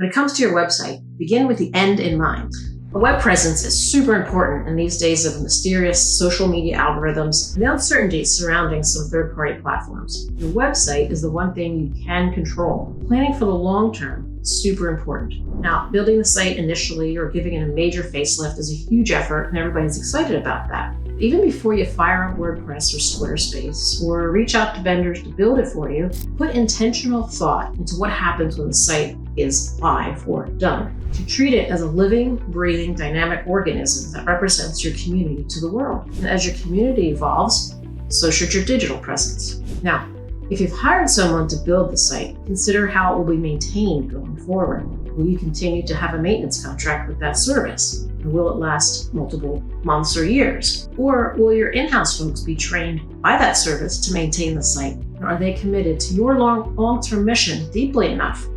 When it comes to your website, begin with the end in mind. A web presence is super important in these days of mysterious social media algorithms and the uncertainty surrounding some third-party platforms. Your website is the one thing you can control. Planning for the long term is super important. Now, building the site initially or giving it a major facelift is a huge effort, and everybody's excited about that. Even before you fire up WordPress or Squarespace or reach out to vendors to build it for you, put intentional thought into what happens when the site is live or done. To treat it as a living, breathing, dynamic organism that represents your community to the world. And as your community evolves, so should your digital presence. Now, if you've hired someone to build the site, consider how it will be maintained going forward. Will you continue to have a maintenance contract with that service? And will it last multiple months or years? Or will your in-house folks be trained by that service to maintain the site? And are they committed to your long-term mission deeply enough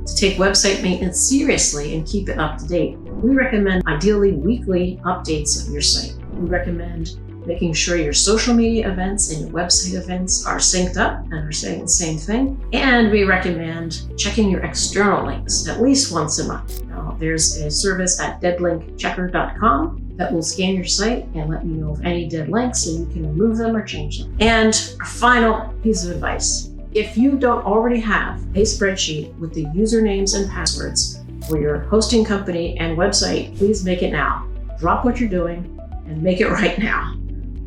to take website maintenance seriously and keep it up to date? We recommend ideally weekly updates of your site. We recommend making sure your social media events and your website events are synced up and are saying the same thing. And we recommend checking your external links at least once a month. Now, there's a service at deadlinkchecker.com that will scan your site and let you know of any dead links so you can remove them or change them. And our final piece of advice: if you don't already have a spreadsheet with the usernames and passwords for your hosting company and website, please make it now. Drop what you're doing and make it right now.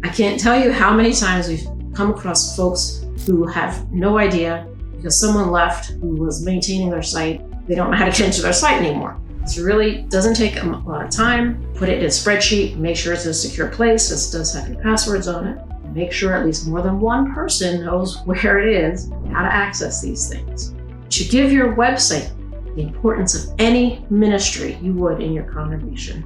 I can't tell you how many times we've come across folks who have no idea because someone left who was maintaining their site. They don't know how to get into their site anymore. So it really doesn't take a lot of time. Put it in a spreadsheet, make sure it's in a secure place. This does have your passwords on it. And make sure at least more than one person knows where it is and how to access these things. You should give your website the importance of any ministry you would in your congregation.